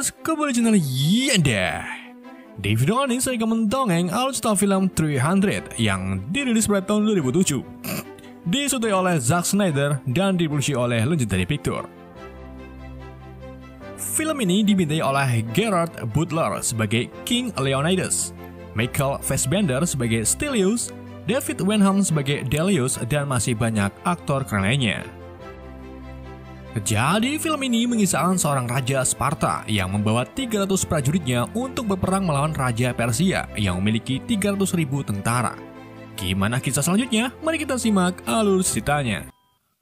guys, kembali channel Yanda. Di video ini saya akan mendongeng alur cerita film 300 yang dirilis pada tahun 2007. Disutradarai oleh Zack Snyder dan diproduksi oleh Legendary Pictures. Film ini dibintangi oleh Gerard Butler sebagai King Leonidas, Michael Fassbender sebagai Stelios, David Wenham sebagai Delius, dan masih banyak aktor keren lainnya. Jadi film ini mengisahkan seorang raja Sparta yang membawa 300 prajuritnya untuk berperang melawan raja Persia yang memiliki 300.000 tentara. Gimana kisah selanjutnya? Mari kita simak alur ceritanya.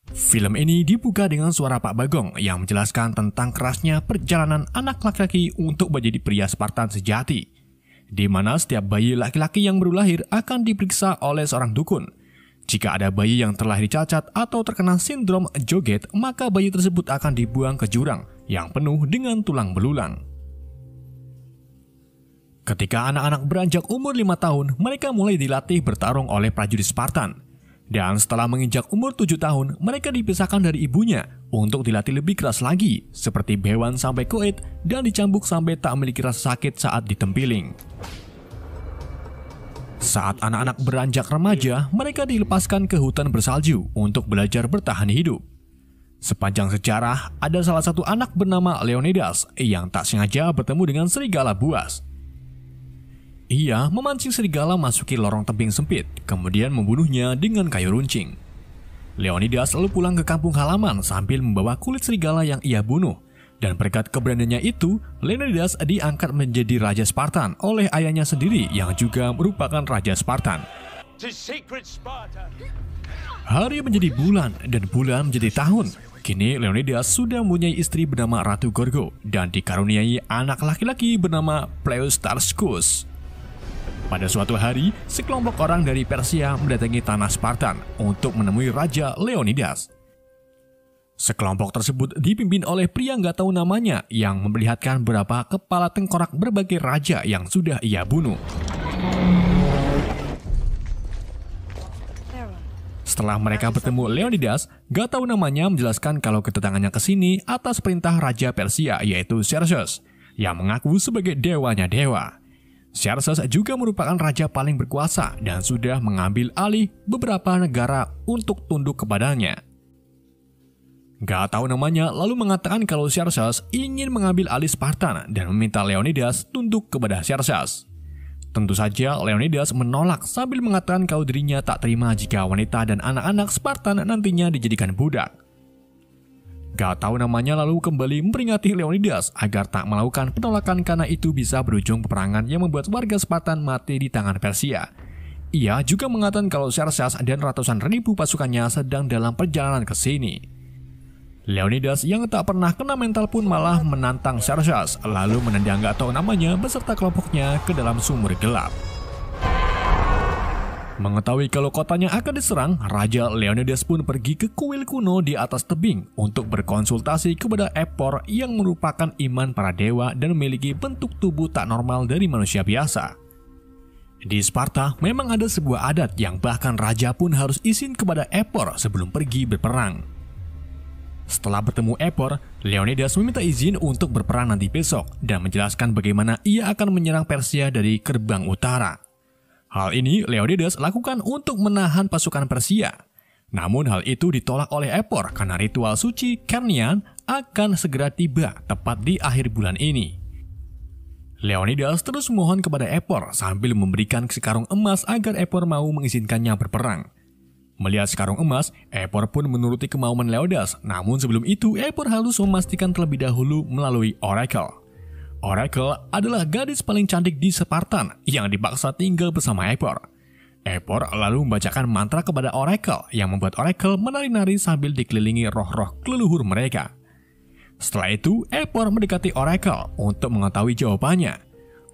Film ini dibuka dengan suara Pak Bagong yang menjelaskan tentang kerasnya perjalanan anak laki-laki untuk menjadi pria Spartan sejati, di mana setiap bayi laki-laki yang baru lahir akan diperiksa oleh seorang dukun. Jika ada bayi yang terlahir cacat atau terkena sindrom joget, maka bayi tersebut akan dibuang ke jurang yang penuh dengan tulang belulang. Ketika anak-anak beranjak umur 5 tahun, mereka mulai dilatih bertarung oleh prajurit Spartan. Dan setelah menginjak umur 7 tahun, mereka dipisahkan dari ibunya untuk dilatih lebih keras lagi, seperti bewan sampai koit dan dicambuk sampai tak memiliki rasa sakit saat ditempiling. Saat anak-anak beranjak remaja, mereka dilepaskan ke hutan bersalju untuk belajar bertahan hidup. Sepanjang sejarah, ada salah satu anak bernama Leonidas yang tak sengaja bertemu dengan serigala buas. Ia memancing serigala masuki lorong tebing sempit, kemudian membunuhnya dengan kayu runcing. Leonidas lalu pulang ke kampung halaman sambil membawa kulit serigala yang ia bunuh. Dan berkat keberaniannya itu, Leonidas diangkat menjadi Raja Spartan oleh ayahnya sendiri yang juga merupakan Raja Spartan. Hari menjadi bulan dan bulan menjadi tahun. Kini Leonidas sudah mempunyai istri bernama Ratu Gorgo dan dikaruniai anak laki-laki bernama Pleostarskus. Pada suatu hari, sekelompok orang dari Persia mendatangi tanah Spartan untuk menemui Raja Leonidas. Sekelompok tersebut dipimpin oleh pria nggak tahu namanya yang memperlihatkan beberapa kepala tengkorak berbagai raja yang sudah ia bunuh. Setelah mereka bertemu Leonidas, nggak tahu namanya menjelaskan kalau kedatangannya ke sini atas perintah Raja Persia yaitu Xerxes yang mengaku sebagai dewanya dewa. Xerxes juga merupakan raja paling berkuasa dan sudah mengambil alih beberapa negara untuk tunduk kepadanya. Gak tahu namanya lalu mengatakan kalau Xerxes ingin mengambil alih Spartan dan meminta Leonidas tunduk kepada Xerxes. Tentu saja Leonidas menolak sambil mengatakan kalau dirinya tak terima jika wanita dan anak-anak Spartan nantinya dijadikan budak. Gak tahu namanya lalu kembali memperingati Leonidas agar tak melakukan penolakan karena itu bisa berujung peperangan yang membuat warga Spartan mati di tangan Persia. Ia juga mengatakan kalau Xerxes dan ratusan ribu pasukannya sedang dalam perjalanan ke sini. Leonidas yang tak pernah kena mental pun malah menantang Xerxes, lalu menendang gak tahu namanya beserta kelompoknya ke dalam sumur gelap. Mengetahui kalau kotanya akan diserang, Raja Leonidas pun pergi ke kuil kuno di atas tebing untuk berkonsultasi kepada Epor yang merupakan iman para dewa dan memiliki bentuk tubuh tak normal dari manusia biasa. Di Sparta memang ada sebuah adat yang bahkan raja pun harus izin kepada Epor sebelum pergi berperang. Setelah bertemu Epor, Leonidas meminta izin untuk berperang nanti besok dan menjelaskan bagaimana ia akan menyerang Persia dari gerbang utara. Hal ini Leonidas lakukan untuk menahan pasukan Persia. Namun hal itu ditolak oleh Epor karena ritual suci Kernian akan segera tiba tepat di akhir bulan ini. Leonidas terus memohon kepada Epor sambil memberikan sekarung emas agar Epor mau mengizinkannya berperang. Melihat sekarung emas, Epor pun menuruti kemauan Leonidas. Namun sebelum itu, Epor harus memastikan terlebih dahulu melalui Oracle. Oracle adalah gadis paling cantik di Spartan yang dipaksa tinggal bersama Epor. Epor lalu membacakan mantra kepada Oracle yang membuat Oracle menari-nari sambil dikelilingi roh-roh leluhur mereka. Setelah itu, Epor mendekati Oracle untuk mengetahui jawabannya.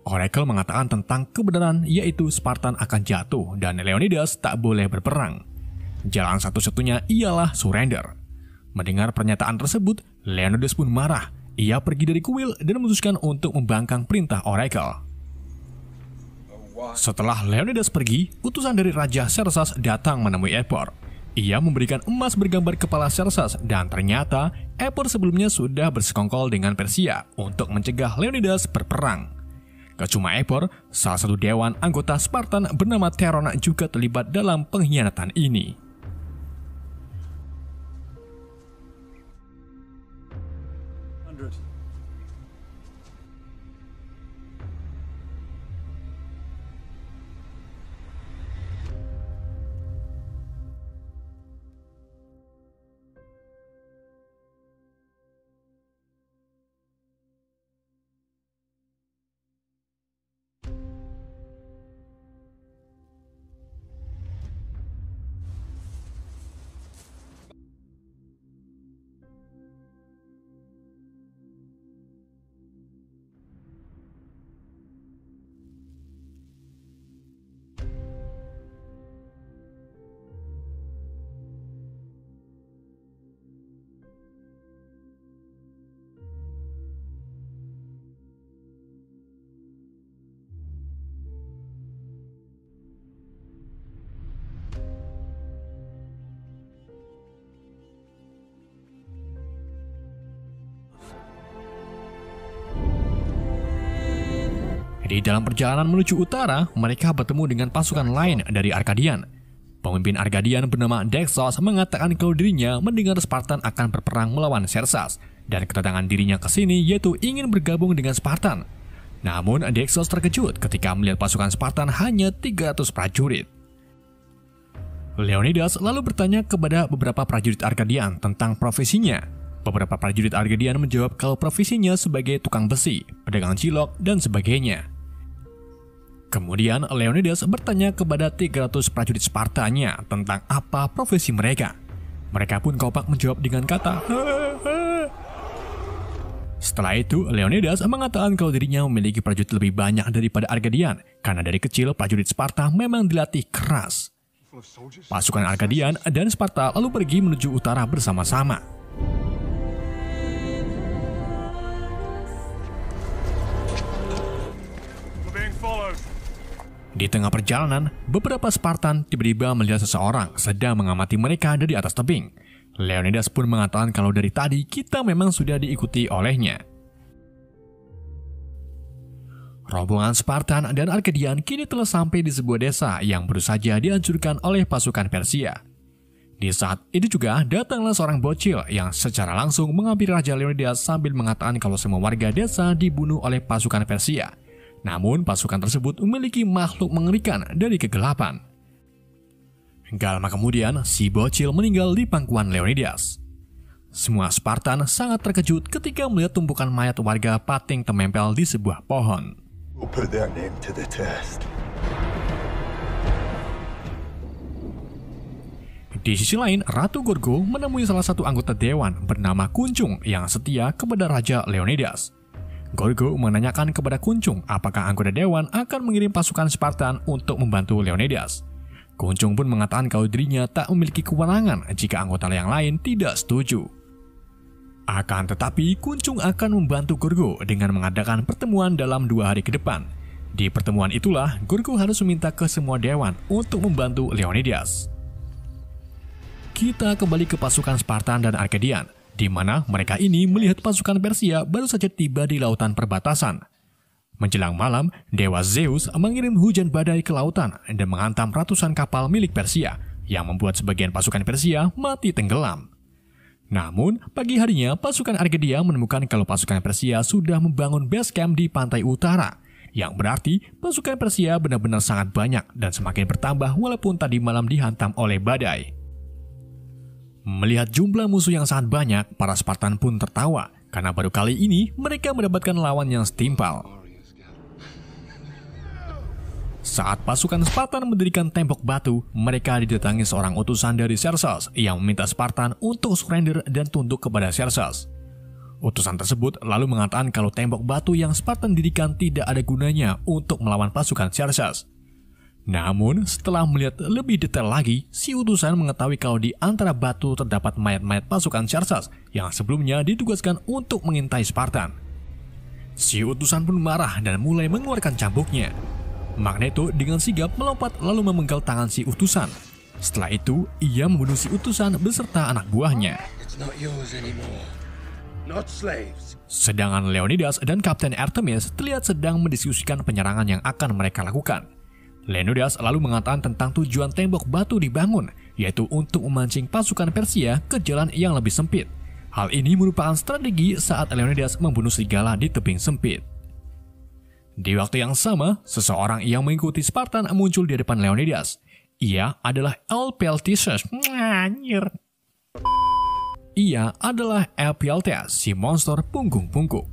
Oracle mengatakan tentang kebenaran yaitu Spartan akan jatuh dan Leonidas tak boleh berperang. Jalan satu-satunya ialah surrender. Mendengar pernyataan tersebut, Leonidas pun marah. Ia pergi dari kuil dan memutuskan untuk membangkang perintah Oracle. Setelah Leonidas pergi, utusan dari Raja Xerxes datang menemui Epor. Ia memberikan emas bergambar kepala Xerxes dan ternyata Eper sebelumnya sudah bersekongkol dengan Persia untuk mencegah Leonidas berperang. Gak cuma Eper, salah satu dewan anggota Spartan bernama Theron juga terlibat dalam pengkhianatan ini. Di dalam perjalanan menuju utara, mereka bertemu dengan pasukan lain dari Arkadian. Pemimpin Arkadian bernama Dexos mengatakan kalau dirinya mendengar Spartan akan berperang melawan Xerxes, dan kedatangan dirinya ke sini yaitu ingin bergabung dengan Spartan. Namun, Dexos terkejut ketika melihat pasukan Spartan hanya 300 prajurit. Leonidas lalu bertanya kepada beberapa prajurit Arkadian tentang profesinya. Beberapa prajurit Arkadian menjawab kalau profesinya sebagai tukang besi, pedagang cilok, dan sebagainya. Kemudian Leonidas bertanya kepada 300 prajurit Spartanya tentang apa profesi mereka. Mereka pun kompak menjawab dengan kata "Hehehe". Setelah itu, Leonidas mengatakan kalau dirinya memiliki prajurit lebih banyak daripada Arkadian karena dari kecil prajurit Sparta memang dilatih keras. Pasukan Arkadian dan Sparta lalu pergi menuju utara bersama-sama. Di tengah perjalanan, beberapa Spartan tiba-tiba melihat seseorang sedang mengamati mereka dari atas tebing. Leonidas pun mengatakan kalau dari tadi kita memang sudah diikuti olehnya. Rombongan Spartan dan Arkadian kini telah sampai di sebuah desa yang baru saja dihancurkan oleh pasukan Persia. Di saat itu juga datanglah seorang bocil yang secara langsung menghampiri Raja Leonidas sambil mengatakan kalau semua warga desa dibunuh oleh pasukan Persia. Namun pasukan tersebut memiliki makhluk mengerikan dari kegelapan. Gak lama kemudian, si bocil meninggal di pangkuan Leonidas. Semua Spartan sangat terkejut ketika melihat tumpukan mayat warga pating terempel di sebuah pohon. We'll put their name to the test. Di sisi lain, Ratu Gorgo menemui salah satu anggota dewan bernama Kuncung yang setia kepada Raja Leonidas. Gorgo menanyakan kepada Kuncung apakah anggota dewan akan mengirim pasukan Spartan untuk membantu Leonidas. Kuncung pun mengatakan kalau dirinya tak memiliki kewenangan jika anggota yang lain tidak setuju. Akan tetapi, Kuncung akan membantu Gorgo dengan mengadakan pertemuan dalam 2 hari ke depan. Di pertemuan itulah, Gorgo harus meminta ke semua dewan untuk membantu Leonidas. Kita kembali ke pasukan Spartan dan Arkadian, di mana mereka ini melihat pasukan Persia baru saja tiba di lautan perbatasan. Menjelang malam, Dewa Zeus mengirim hujan badai ke lautan dan menghantam ratusan kapal milik Persia, yang membuat sebagian pasukan Persia mati tenggelam. Namun, pagi harinya pasukan Argedia menemukan kalau pasukan Persia sudah membangun base camp di pantai utara, yang berarti pasukan Persia benar-benar sangat banyak dan semakin bertambah walaupun tadi malam dihantam oleh badai. Melihat jumlah musuh yang sangat banyak, para Spartan pun tertawa, karena baru kali ini mereka mendapatkan lawan yang setimpal. Saat pasukan Spartan mendirikan tembok batu, mereka didatangi seorang utusan dari Xerxes yang meminta Spartan untuk surrender dan tunduk kepada Xerxes. Utusan tersebut lalu mengatakan kalau tembok batu yang Spartan dirikan tidak ada gunanya untuk melawan pasukan Xerxes. Namun, setelah melihat lebih detail lagi, si utusan mengetahui kalau di antara batu terdapat mayat-mayat pasukan Xerxes yang sebelumnya ditugaskan untuk mengintai Spartan. Si utusan pun marah dan mulai mengeluarkan cambuknya. Magneto dengan sigap melompat lalu memenggal tangan si utusan. Setelah itu, ia membunuh si utusan beserta anak buahnya. Sedangkan Leonidas dan Kapten Artemis terlihat sedang mendiskusikan penyerangan yang akan mereka lakukan. Leonidas lalu mengatakan tentang tujuan tembok batu dibangun, yaitu untuk memancing pasukan Persia ke jalan yang lebih sempit. Hal ini merupakan strategi saat Leonidas membunuh serigala di tebing sempit. Di waktu yang sama, seseorang yang mengikuti Spartan muncul di depan Leonidas. Ia adalah Ephialtes. Ia adalah Ephialtes, si monster punggung bungkuk.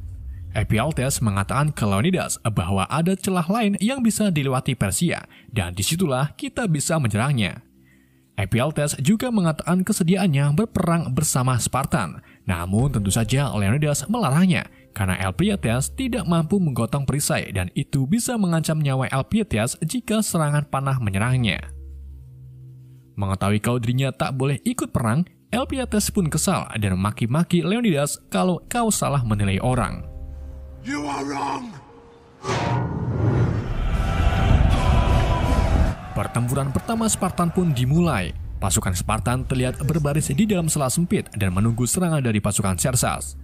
Ephialtes mengatakan ke Leonidas bahwa ada celah lain yang bisa dilewati Persia, dan disitulah kita bisa menyerangnya. Ephialtes juga mengatakan kesediaannya berperang bersama Spartan, namun tentu saja Leonidas melarangnya, karena Ephialtes tidak mampu menggotong perisai dan itu bisa mengancam nyawa Ephialtes jika serangan panah menyerangnya. Mengetahui kalau dirinya tak boleh ikut perang, Ephialtes pun kesal dan maki-maki Leonidas kalau kau salah menilai orang. You are wrong! Pertempuran pertama Spartan pun dimulai. Pasukan Spartan terlihat berbaris di dalam sela sempit dan menunggu serangan dari pasukan Xerxes.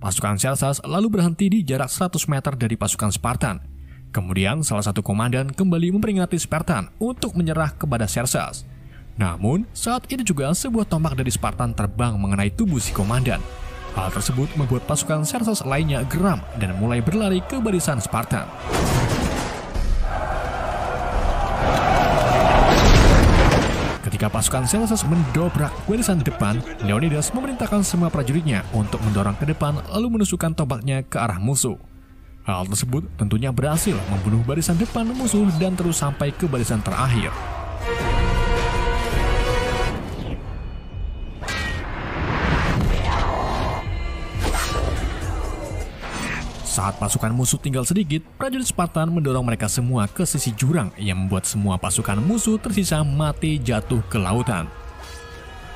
Pasukan Xerxes lalu berhenti di jarak 100 meter dari pasukan Spartan. Kemudian salah satu komandan kembali memperingati Spartan untuk menyerah kepada Xerxes. Namun, saat itu juga sebuah tombak dari Spartan terbang mengenai tubuh si komandan. Hal tersebut membuat pasukan Xerxes lainnya geram dan mulai berlari ke barisan Spartan. Ketika pasukan Xerxes mendobrak barisan depan, Leonidas memerintahkan semua prajuritnya untuk mendorong ke depan lalu menusukkan tombaknya ke arah musuh. Hal tersebut tentunya berhasil membunuh barisan depan musuh dan terus sampai ke barisan terakhir. Saat pasukan musuh tinggal sedikit, prajurit Spartan mendorong mereka semua ke sisi jurang yang membuat semua pasukan musuh tersisa mati jatuh ke lautan.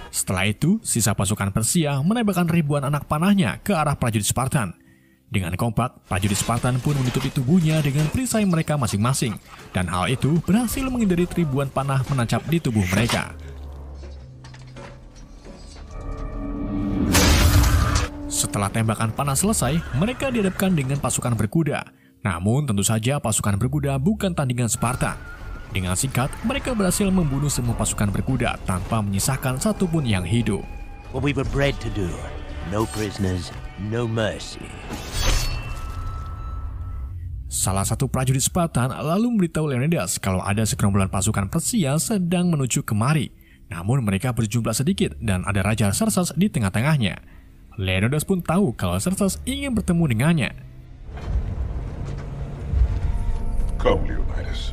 Setelah itu, sisa pasukan Persia menembakkan ribuan anak panahnya ke arah prajurit Spartan. Dengan kompak, prajurit Spartan pun menutupi tubuhnya dengan perisai mereka masing-masing, dan hal itu berhasil menghindari ribuan panah menancap di tubuh mereka. Setelah tembakan panah selesai, mereka dihadapkan dengan pasukan berkuda. Namun tentu saja pasukan berkuda bukan tandingan Sparta. Dengan singkat, mereka berhasil membunuh semua pasukan berkuda tanpa menyisakan satupun yang hidup. What we were bred to do. No prisoners, no mercy. Salah satu prajurit Spartan lalu memberitahu Leonidas kalau ada segerombolan pasukan Persia sedang menuju kemari. Namun mereka berjumlah sedikit dan ada Raja Xerxes di tengah-tengahnya. Leonidas pun tahu kalau Xerxes ingin bertemu dengannya. Come, Leonidas.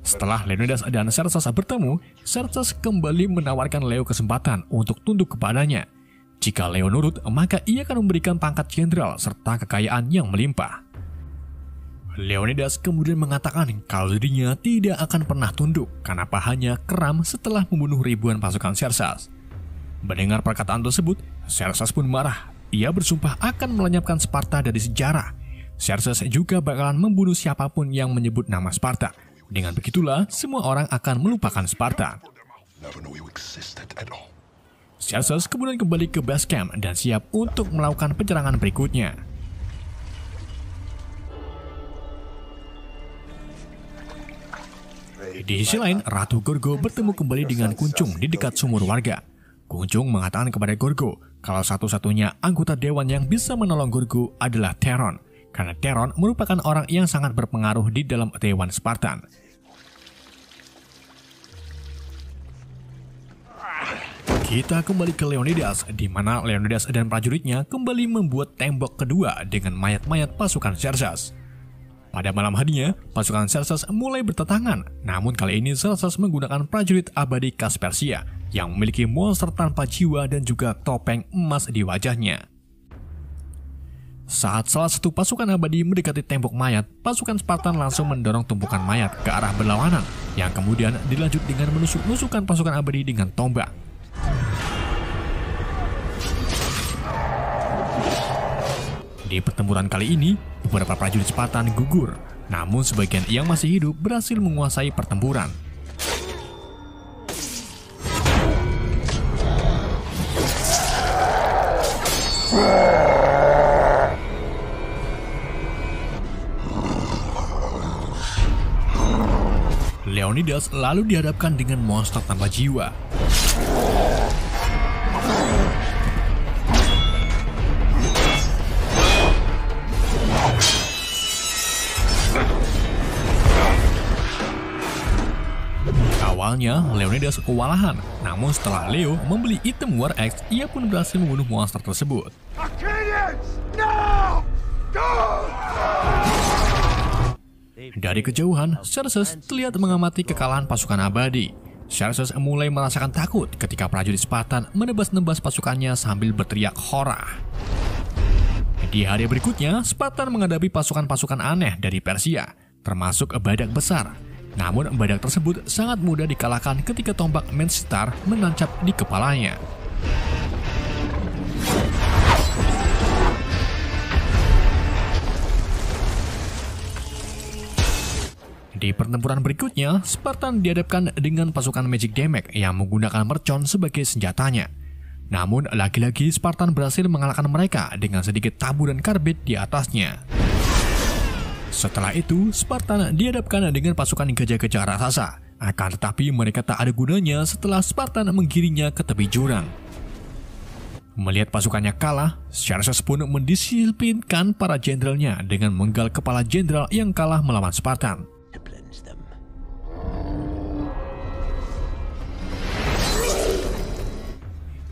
Setelah Leonidas dan Xerxes bertemu, Xerxes kembali menawarkan Leo kesempatan untuk tunduk kepadanya. Jika Leo nurut, maka ia akan memberikan pangkat jenderal serta kekayaan yang melimpah. Leonidas kemudian mengatakan kalau dirinya tidak akan pernah tunduk karena pahanya kram setelah membunuh ribuan pasukan Xerxes. Mendengar perkataan tersebut, Xerxes pun marah. Ia bersumpah akan melenyapkan Sparta dari sejarah. Xerxes juga bakalan membunuh siapapun yang menyebut nama Sparta. Dengan begitulah, semua orang akan melupakan Sparta. Xerxes kemudian kembali ke base camp dan siap untuk melakukan penyerangan berikutnya. Di sisi lain, Ratu Gorgo bertemu kembali dengan Kuncung di dekat sumur warga. Kuncung mengatakan kepada Gorgo kalau satu-satunya anggota dewan yang bisa menolong Gorgo adalah Theron, karena Theron merupakan orang yang sangat berpengaruh di dalam dewan Spartan. Kita kembali ke Leonidas, di mana Leonidas dan prajuritnya kembali membuat tembok kedua dengan mayat-mayat pasukan Xerxes. Pada malam harinya, pasukan Xerxes mulai bertentangan, namun kali ini Xerxes menggunakan prajurit abadi khas Persia yang memiliki monster tanpa jiwa dan juga topeng emas di wajahnya. Saat salah satu pasukan abadi mendekati tembok mayat, pasukan Spartan langsung mendorong tumpukan mayat ke arah berlawanan, yang kemudian dilanjut dengan menusuk-nusukkan pasukan abadi dengan tombak. Di pertempuran kali ini, beberapa prajurit Spartan gugur, namun sebagian yang masih hidup berhasil menguasai pertempuran. Leonidas lalu dihadapkan dengan monster tanpa jiwa. Awalnya, Leonidas kewalahan, namun setelah Leo membeli item War Axe, ia pun berhasil membunuh monster tersebut. Arcadians! No! Dari kejauhan, Xerxes terlihat mengamati kekalahan pasukan abadi. Xerxes mulai merasakan takut ketika prajurit Spartan menebas-nebas pasukannya sambil berteriak hora. Di hari berikutnya, Spartan menghadapi pasukan-pasukan aneh dari Persia, termasuk badak besar. Namun badak tersebut sangat mudah dikalahkan ketika tombak Menstar menancap di kepalanya. Di pertempuran berikutnya, Spartan dihadapkan dengan pasukan Magic Damage yang menggunakan mercon sebagai senjatanya. Namun, lagi-lagi Spartan berhasil mengalahkan mereka dengan sedikit taburan karbit di atasnya. Setelah itu, Spartan dihadapkan dengan pasukan gajah-gajah raksasa. Akan tetapi mereka tak ada gunanya setelah Spartan menggiringnya ke tepi jurang. Melihat pasukannya kalah, Xerxes pun mendisiplinkan para jenderalnya dengan menggal kepala jenderal yang kalah melawan Spartan.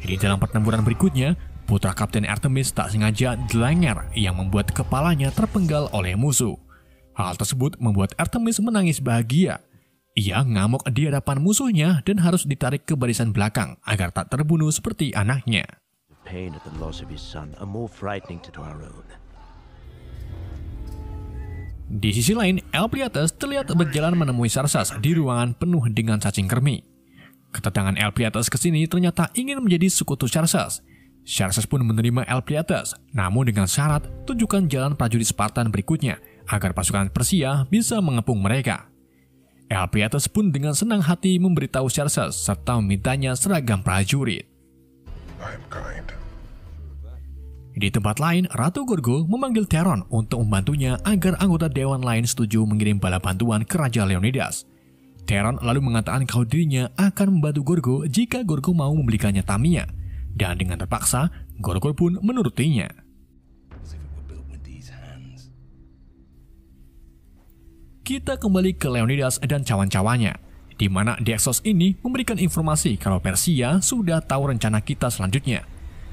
Di dalam pertempuran berikutnya, putra Kapten Artemis tak sengaja dilenger yang membuat kepalanya terpenggal oleh musuh. Hal tersebut membuat Artemis menangis bahagia. Ia ngamuk di hadapan musuhnya dan harus ditarik ke barisan belakang agar tak terbunuh seperti anaknya. Di sisi lain, Elpiates terlihat berjalan menemui Xerxes di ruangan penuh dengan cacing kremi. Kedatangan Elpiates ke sini ternyata ingin menjadi sekutu Xerxes. Xerxes pun menerima Elpiates, namun dengan syarat tunjukkan jalan prajurit Spartan berikutnya agar pasukan Persia bisa mengepung mereka. Elpiates pun dengan senang hati memberitahu Xerxes serta memintanya seragam prajurit. I am kind. Di tempat lain, Ratu Gorgo memanggil Theron untuk membantunya agar anggota dewan lain setuju mengirim bala bantuan ke Raja Leonidas. Theron lalu mengatakan kalau dirinya akan membantu Gorgo jika Gorgo mau membelikannya Tamiya, dan dengan terpaksa, Gorgo pun menurutinya. Kita kembali ke Leonidas dan cawan-cawannya, di mana Dexos ini memberikan informasi kalau Persia sudah tahu rencana kita selanjutnya.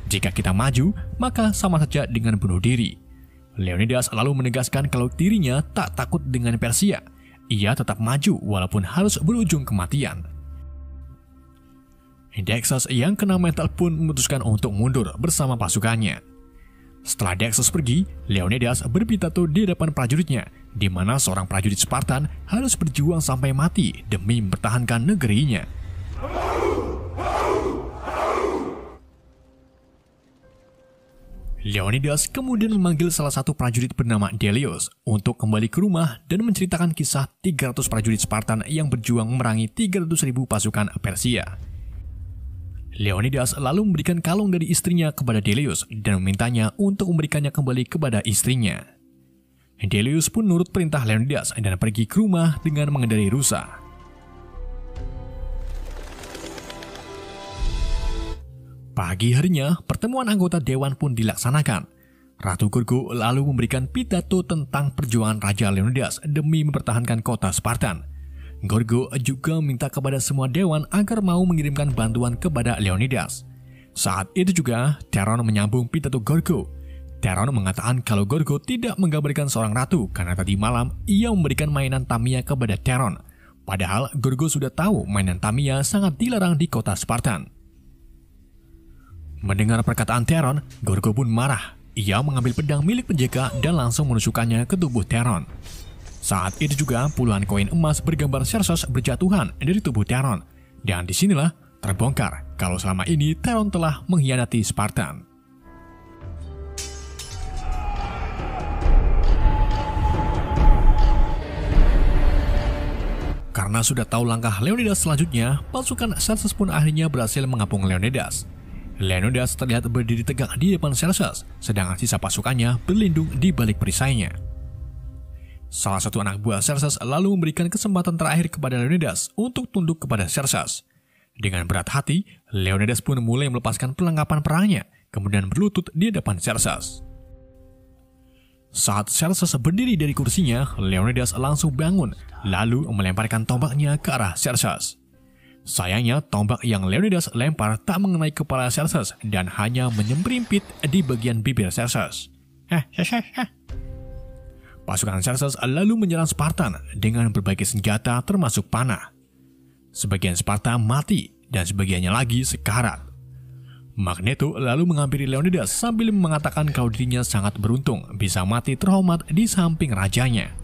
Jika kita maju, maka sama saja dengan bunuh diri. Leonidas lalu menegaskan kalau dirinya tak takut dengan Persia. Ia tetap maju walaupun harus berujung kematian. Dexos yang kena mental pun memutuskan untuk mundur bersama pasukannya. Setelah Dexos pergi, Leonidas berpidato di depan prajuritnya, di mana seorang prajurit Spartan harus berjuang sampai mati demi mempertahankan negerinya. Leonidas kemudian memanggil salah satu prajurit bernama Delius untuk kembali ke rumah dan menceritakan kisah 300 prajurit Spartan yang berjuang memerangi 300.000 pasukan Persia. Leonidas lalu memberikan kalung dari istrinya kepada Delius dan memintanya untuk memberikannya kembali kepada istrinya. Delius pun nurut perintah Leonidas dan pergi ke rumah dengan mengendarai rusa. Pagi harinya, pertemuan anggota dewan pun dilaksanakan. Ratu Gorgo lalu memberikan pidato tentang perjuangan Raja Leonidas demi mempertahankan kota Spartan. Gorgo juga minta kepada semua dewan agar mau mengirimkan bantuan kepada Leonidas. Saat itu juga, Theron menyambung pidato Gorgo. Theron mengatakan kalau Gorgo tidak menggambarkan seorang ratu karena tadi malam ia memberikan mainan Tamiya kepada Theron. Padahal Gorgo sudah tahu mainan Tamiya sangat dilarang di kota Spartan. Mendengar perkataan Theron, Gorgo pun marah. Ia mengambil pedang milik penjaga dan langsung menusukkannya ke tubuh Theron. Saat itu juga puluhan koin emas bergambar Xerxes berjatuhan dari tubuh Theron. Dan disinilah terbongkar kalau selama ini Theron telah mengkhianati Spartan. Karena sudah tahu langkah Leonidas selanjutnya, pasukan Xerxes pun akhirnya berhasil mengapung Leonidas. Leonidas terlihat berdiri tegak di depan Xerxes, sedangkan sisa pasukannya berlindung di balik perisainya. Salah satu anak buah Xerxes lalu memberikan kesempatan terakhir kepada Leonidas untuk tunduk kepada Xerxes. Dengan berat hati, Leonidas pun mulai melepaskan perlengkapan perangnya, kemudian berlutut di depan Xerxes. Saat Xerxes berdiri dari kursinya, Leonidas langsung bangun, lalu melemparkan tombaknya ke arah Xerxes. Sayangnya, tombak yang Leonidas lempar tak mengenai kepala Xerxes dan hanya menyemperimpit di bagian bibir Xerxes. Pasukan Xerxes lalu menyerang Spartan dengan berbagai senjata termasuk panah. Sebagian Sparta mati dan sebagiannya lagi sekarat. Magneto lalu menghampiri Leonidas sambil mengatakan kalau dirinya sangat beruntung bisa mati terhormat di samping rajanya.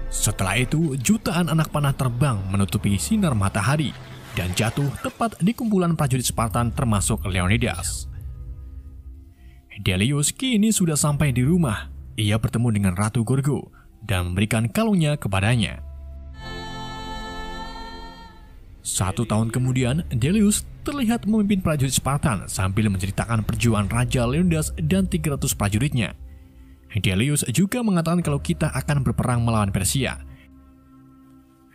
Setelah itu, jutaan anak panah terbang menutupi sinar matahari dan jatuh tepat di kumpulan prajurit Spartan termasuk Leonidas. Delius kini sudah sampai di rumah. Ia bertemu dengan Ratu Gorgo dan memberikan kalungnya kepadanya. 1 tahun kemudian, Delius terlihat memimpin prajurit Spartan sambil menceritakan perjuangan Raja Leonidas dan 300 prajuritnya. Delius juga mengatakan kalau kita akan berperang melawan Persia.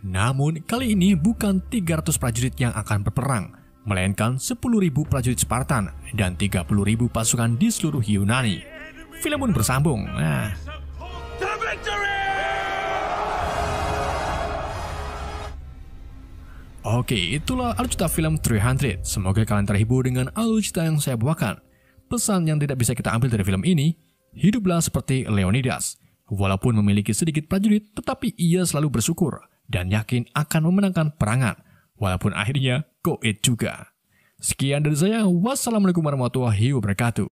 Namun, kali ini bukan 300 prajurit yang akan berperang, melainkan 10.000 prajurit Spartan dan 30.000 pasukan di seluruh Yunani. Film pun bersambung. Oke, itulah alur cerita film 300. Semoga kalian terhibur dengan alur cerita yang saya bawakan. Pesan yang tidak bisa kita ambil dari film ini, hiduplah seperti Leonidas. Walaupun memiliki sedikit prajurit, tetapi ia selalu bersyukur dan yakin akan memenangkan perangan, walaupun akhirnya koet juga. Sekian dari saya, wassalamualaikum warahmatullahi wabarakatuh.